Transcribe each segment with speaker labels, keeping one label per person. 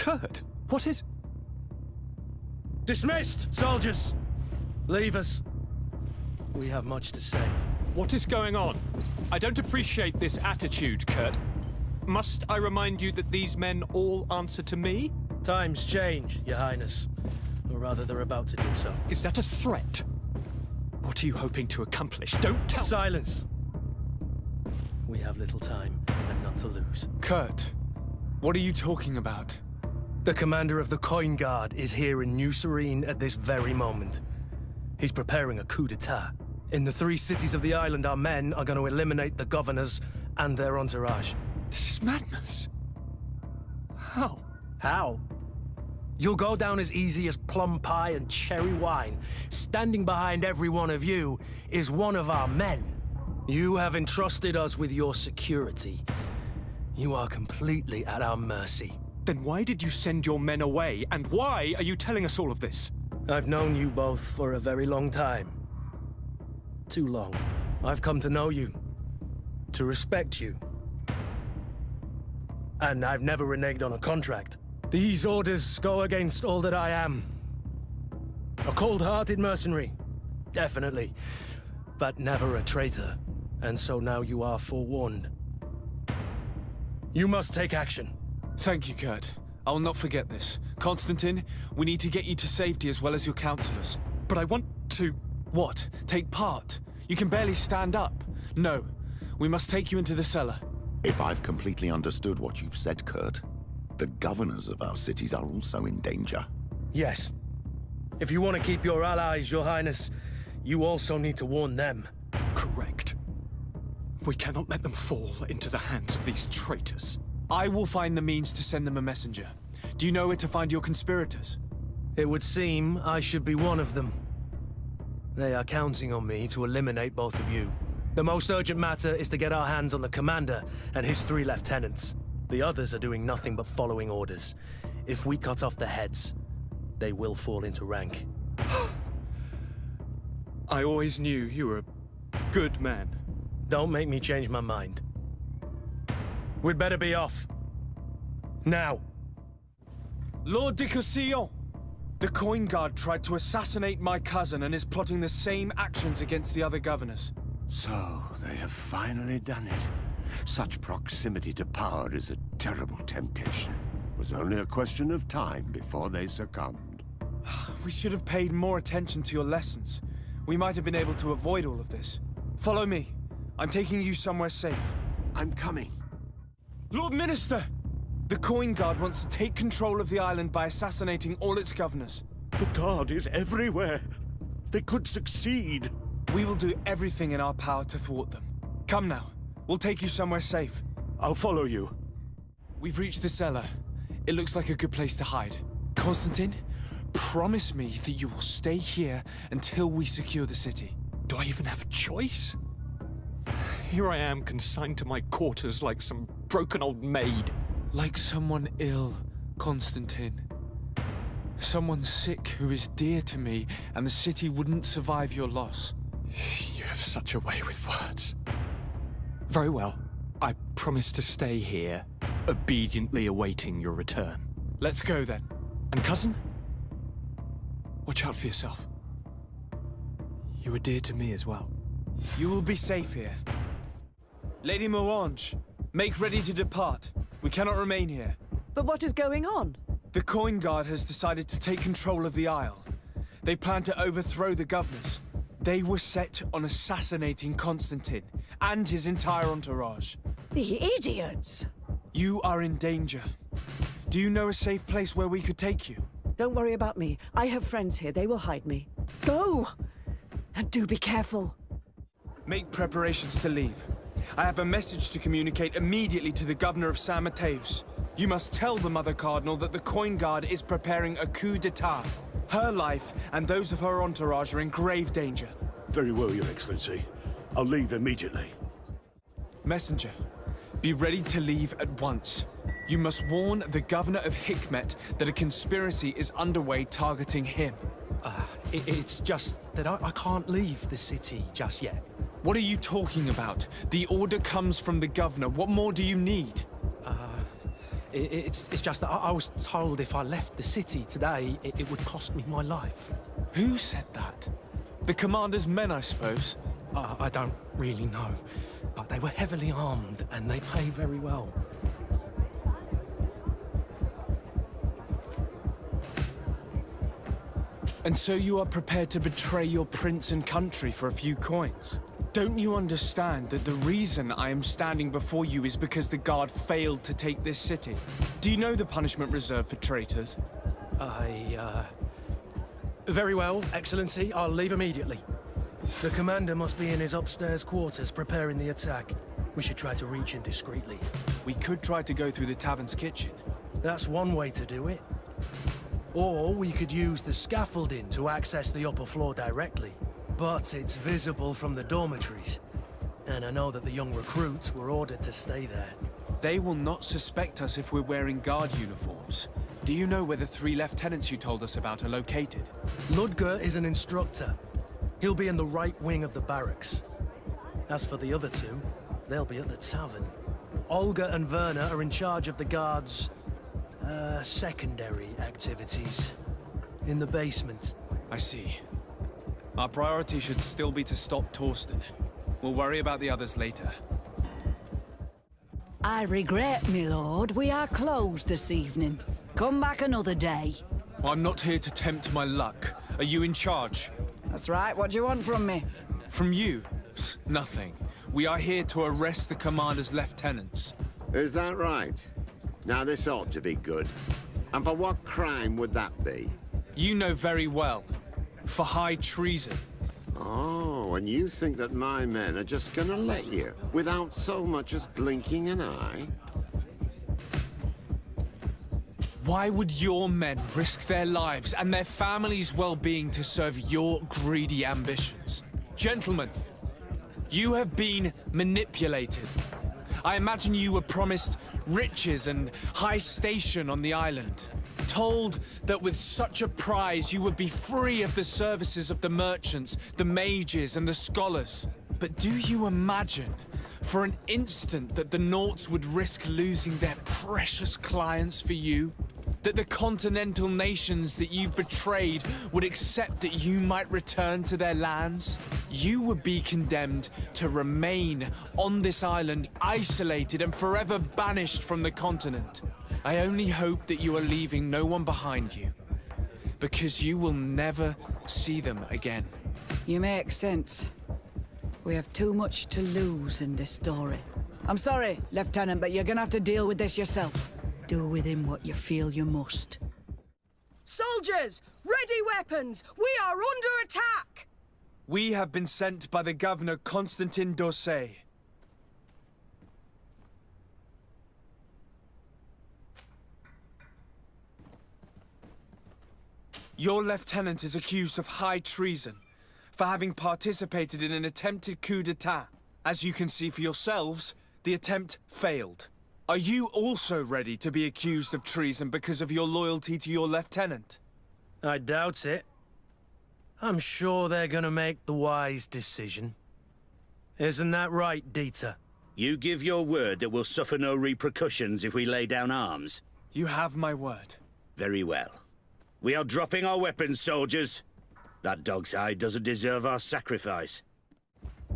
Speaker 1: Kurt, what is...
Speaker 2: Dismissed, soldiers! Leave us. We have much to say.
Speaker 1: What is going on? I don't appreciate this attitude, Kurt. Must I remind you that these men all answer to me?
Speaker 2: Times change, Your Highness. Or rather, they're about to do so.
Speaker 1: Is that a threat? What are you hoping to accomplish? Don't tell...
Speaker 2: Silence! We have little time, and none to lose.
Speaker 3: Kurt, what are you talking about?
Speaker 2: The commander of the Coin Guard is here in New Serene at this very moment. He's preparing a coup d'etat. In the 3 cities of the island, our men are going to eliminate the governors and their entourage.
Speaker 1: This is madness. How?
Speaker 2: How? You'll go down as easy as plum pie and cherry wine. Standing behind every one of you is one of our men. You have entrusted us with your security. You are completely at our mercy.
Speaker 1: Then why did you send your men away? And why are you telling us all of this?
Speaker 2: I've known you both for a very long time. Too long. I've come to know you. To respect you. And I've never reneged on a contract. These orders go against all that I am. A cold-hearted mercenary, definitely. But never a traitor. And so now you are forewarned. You must take action.
Speaker 3: Thank you, Kurt. I will not forget this. Constantine, we need to get you to safety as well as your counselors.
Speaker 1: But I want to...
Speaker 3: What? Take part? You can barely stand up. No. We must take you into the cellar.
Speaker 4: If I've completely understood what you've said, Kurt, the governors of our cities are also in danger.
Speaker 2: Yes. If you want to keep your allies, Your Highness, you also need to warn them.
Speaker 1: Correct. We cannot let them fall into the hands of these traitors.
Speaker 3: I will find the means to send them a messenger. Do you know where to find your conspirators?
Speaker 2: It would seem I should be one of them. They are counting on me to eliminate both of you. The most urgent matter is to get our hands on the commander and his 3 lieutenants. The others are doing nothing but following orders. If we cut off their heads, they will fall into rank.
Speaker 1: I always knew you were a good man.
Speaker 2: Don't make me change my mind. We'd better be off. Now.
Speaker 3: Lord de Cossillon! The Coin Guard tried to assassinate my cousin and is plotting the same actions against the other governors.
Speaker 5: So, they have finally done it. Such proximity to power is a terrible temptation. It was only a question of time before they succumbed.
Speaker 3: We should have paid more attention to your lessons. We might have been able to avoid all of this. Follow me. I'm taking you somewhere safe.
Speaker 5: I'm coming.
Speaker 3: Lord Minister! The Coin Guard wants to take control of the island by assassinating all its governors.
Speaker 5: The Guard is everywhere. They could succeed.
Speaker 3: We will do everything in our power to thwart them. Come now. We'll take you somewhere safe.
Speaker 5: I'll follow you.
Speaker 3: We've reached the cellar. It looks like a good place to hide. Constantine, promise me that you will stay here until we secure the city.
Speaker 1: Do I even have a choice? Here I am, consigned to my quarters like some broken old maid.
Speaker 3: Like someone ill, Constantine. Someone sick who is dear to me, and the city wouldn't survive your loss.
Speaker 1: You have such a way with words. Very well. I promise to stay here, obediently awaiting your return.
Speaker 3: Let's go then.
Speaker 1: And cousin? Watch out for yourself. You are dear to me as well.
Speaker 3: You will be safe here. Lady Morange, make ready to depart. We cannot remain here.
Speaker 6: But what is going on?
Speaker 3: The Coin Guard has decided to take control of the Isle. They plan to overthrow the governors. They were set on assassinating Constantine and his entire entourage.
Speaker 6: The idiots!
Speaker 3: You are in danger. Do you know a safe place where we could take you?
Speaker 6: Don't worry about me. I have friends here. They will hide me. Go! And do be careful.
Speaker 3: Make preparations to leave. I have a message to communicate immediately to the governor of San Mateus. You must tell the Mother Cardinal that the Coin Guard is preparing a coup d'etat. Her life and those of her entourage are in grave danger.
Speaker 5: Very well, Your Excellency. I'll leave immediately.
Speaker 3: Messenger, be ready to leave at once. You must warn the governor of Hikmet that a conspiracy is underway targeting him.
Speaker 2: It's just that I can't leave the city just yet.
Speaker 3: What are you talking about? The order comes from the governor. What more do you need?
Speaker 2: It's just that I was told if I left the city today, it would cost me my life.
Speaker 3: Who said that? The commander's men, I suppose.
Speaker 2: I don't really know, but they were heavily armed and they pay very well.
Speaker 3: And so you are prepared to betray your prince and country for a few coins? Don't you understand that the reason I am standing before you is because the Guard failed to take this city? Do you know the punishment reserved for traitors?
Speaker 2: Very well, Excellency. I'll leave immediately. The commander must be in his upstairs quarters preparing the attack. We should try to reach him discreetly.
Speaker 3: We could try to go through the tavern's kitchen.
Speaker 2: That's one way to do it. Or we could use the scaffolding to access the upper floor directly. But it's visible from the dormitories. And I know that the young recruits were ordered to stay there.
Speaker 3: They will not suspect us if we're wearing guard uniforms. Do you know where the 3 lieutenants you told us about are located?
Speaker 2: Ludger is an instructor. He'll be in the right wing of the barracks. As for the other 2, they'll be at the tavern. Olga and Werner are in charge of the guards' secondary activities. In the basement.
Speaker 3: I see. Our priority should still be to stop Torsten. We'll worry about the others later.
Speaker 6: I regret, my lord, we are closed this evening. Come back another day.
Speaker 3: I'm not here to tempt my luck. Are you in charge?
Speaker 6: That's right, what do you want from me?
Speaker 3: From you? Nothing. We are here to arrest the commander's lieutenants.
Speaker 5: Is that right? Now this ought to be good. And for what crime would that be?
Speaker 3: You know very well. For high treason.
Speaker 5: Oh, and you think that my men are just gonna let you, without so much as blinking an eye?
Speaker 3: Why would your men risk their lives and their families' well-being to serve your greedy ambitions? Gentlemen, you have been manipulated. I imagine you were promised riches and high station on the island. Told that with such a prize you would be free of the services of the merchants, the mages and the scholars. But do you imagine for an instant that the Nauts would risk losing their precious clients for you? That the continental nations that you've betrayed would accept that you might return to their lands? You would be condemned to remain on this island, isolated and forever banished from the continent. I only hope that you are leaving no one behind you, because you will never see them again.
Speaker 6: You make sense. We have too much to lose in this story. I'm sorry, Lieutenant, but you're gonna have to deal with this yourself. Do with him what you feel you must.
Speaker 7: Soldiers, ready weapons! We are under attack!
Speaker 3: We have been sent by the Governor Constantin Dorsey. Your lieutenant is accused of high treason for having participated in an attempted coup d'etat. As you can see for yourselves, the attempt failed. Are you also ready to be accused of treason because of your loyalty to your lieutenant?
Speaker 2: I doubt it. I'm sure they're gonna make the wise decision. Isn't that right, Dieter?
Speaker 8: You give your word that we'll suffer no repercussions if we lay down arms?
Speaker 3: You have my word.
Speaker 8: Very well. We are dropping our weapons, soldiers. That dog's hide doesn't deserve our sacrifice.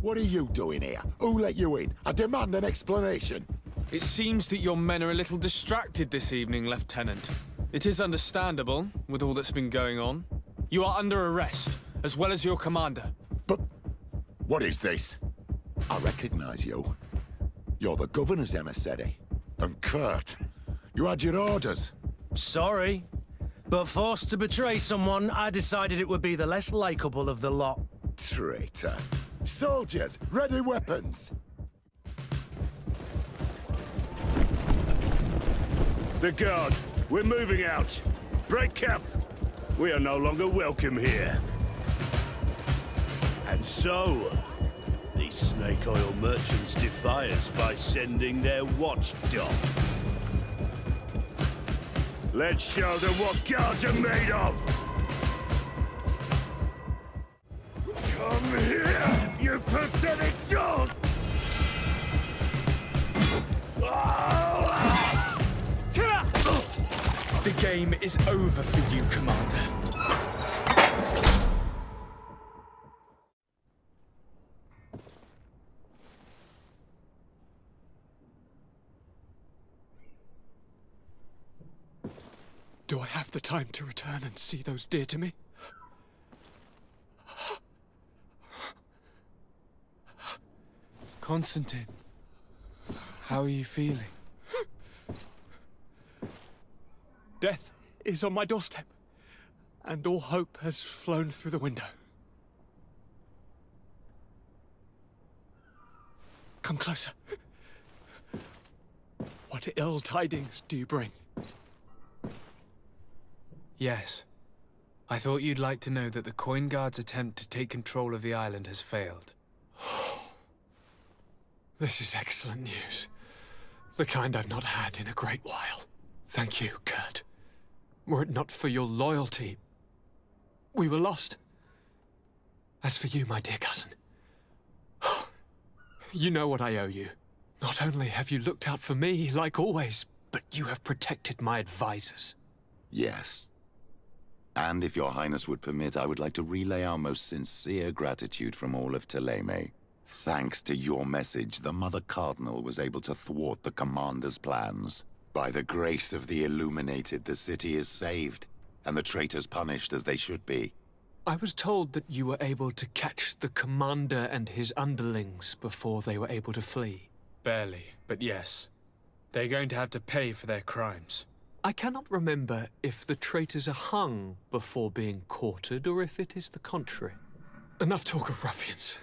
Speaker 4: What are you doing here? Who let you in? I demand an explanation.
Speaker 3: It seems that your men are a little distracted this evening, Lieutenant. It is understandable, with all that's been going on. You are under arrest, as well as your commander.
Speaker 4: But what is this? I recognize you. You're the governor's emissary. And Kurt, you had your orders.
Speaker 2: Sorry, but forced to betray someone, I decided it would be the less likable of the lot.
Speaker 4: Traitor. Soldiers, ready weapons.
Speaker 8: The guard, we're moving out. Break camp. We are no longer welcome here. And so, these snake oil merchants defy us by sending their watchdog. Let's show them what guards are made of! Come here, you pathetic dog!
Speaker 2: To
Speaker 3: game is over for you, Commander.
Speaker 1: Do I have the time to return and see those dear to me?
Speaker 3: Constantine, how are you feeling?
Speaker 1: Death is on my doorstep, and all hope has flown through the window. Come closer. What ill tidings do you bring?
Speaker 9: Yes. I thought you'd like to know that the Coin Guard's attempt to take control of the island has failed.
Speaker 1: This is excellent news. The kind I've not had in a great while. Thank you, Kurt. Were it not for your loyalty, we were lost. As for you, my dear cousin, you know what I owe you. Not only have you looked out for me, like always, but you have protected my advisors.
Speaker 4: Yes. And if your highness would permit, I would like to relay our most sincere gratitude from all of Thélème. Thanks to your message, the Mother Cardinal was able to thwart the Commander's plans. By the grace of the Illuminated, the city is saved, and the traitors punished as they should be.
Speaker 1: I was told that you were able to catch the Commander and his underlings before they were able to flee.
Speaker 9: Barely, but yes. They're going to have to pay for their crimes.
Speaker 1: I cannot remember if the traitors are hung before being quartered, or if it is the contrary. Enough talk of ruffians.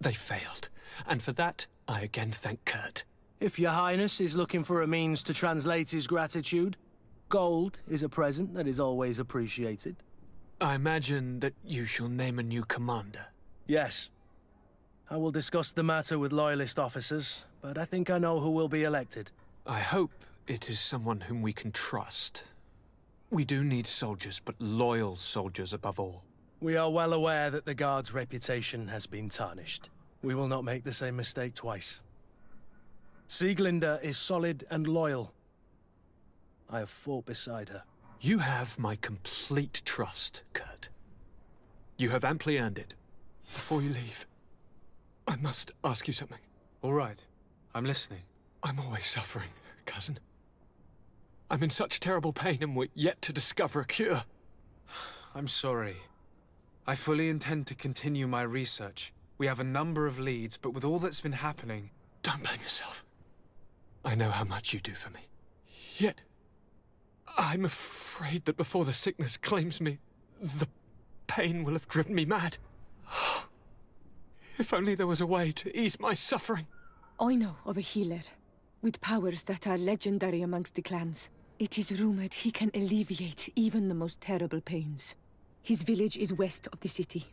Speaker 1: They failed, and for that, I again thank Kurt.
Speaker 2: If your highness is looking for a means to translate his gratitude, gold is a present that is always appreciated.
Speaker 1: I imagine that you shall name a new commander.
Speaker 2: Yes. I will discuss the matter with loyalist officers, but I think I know who will be elected.
Speaker 1: I hope it is someone whom we can trust. We do need soldiers, but loyal soldiers above all.
Speaker 2: We are well aware that the Guard's reputation has been tarnished. We will not make the same mistake twice. Sieglinde is solid and loyal. I have fought beside her.
Speaker 1: You have my complete trust, Kurt. You have amply earned it. Before you leave, I must ask you something.
Speaker 9: All right. I'm listening.
Speaker 1: I'm always suffering, cousin. I'm in such terrible pain and we're yet to discover a cure.
Speaker 9: I'm sorry. I fully intend to continue my research. We have a number of leads, but with all that's been happening...
Speaker 1: Don't blame yourself. I know how much you do for me. Yet, I'm afraid that before the sickness claims me, the pain will have driven me mad. If only there was a way to ease my suffering.
Speaker 10: I know of a healer, with powers that are legendary amongst the clans. It is rumored he can alleviate even the most terrible pains. His village is west of the city.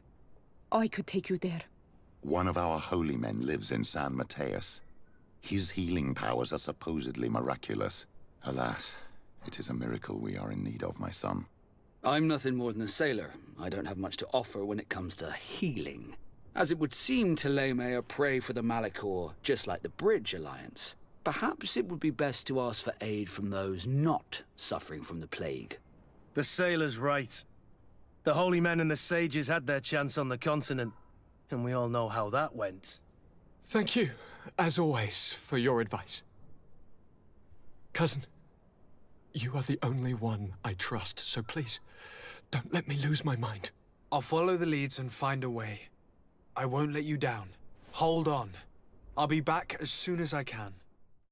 Speaker 10: I could take you there.
Speaker 4: One of our holy men lives in San Mateus. His healing powers are supposedly miraculous. Alas, it is a miracle we are in need of, my son.
Speaker 11: I'm nothing more than a sailor. I don't have much to offer when it comes to healing. As it would seem Thélème are prey for the Malachor, just like the Bridge Alliance. Perhaps it would be best to ask for aid from those not suffering from the plague.
Speaker 2: The sailor's right. The holy men and the sages had their chance on the continent, and we all know how that went.
Speaker 1: Thank you, as always, for your advice. Cousin, you are the only one I trust, so please, don't let me lose my mind.
Speaker 9: I'll follow the leads and find a way. I won't let you down. Hold on. I'll be back as soon as I can.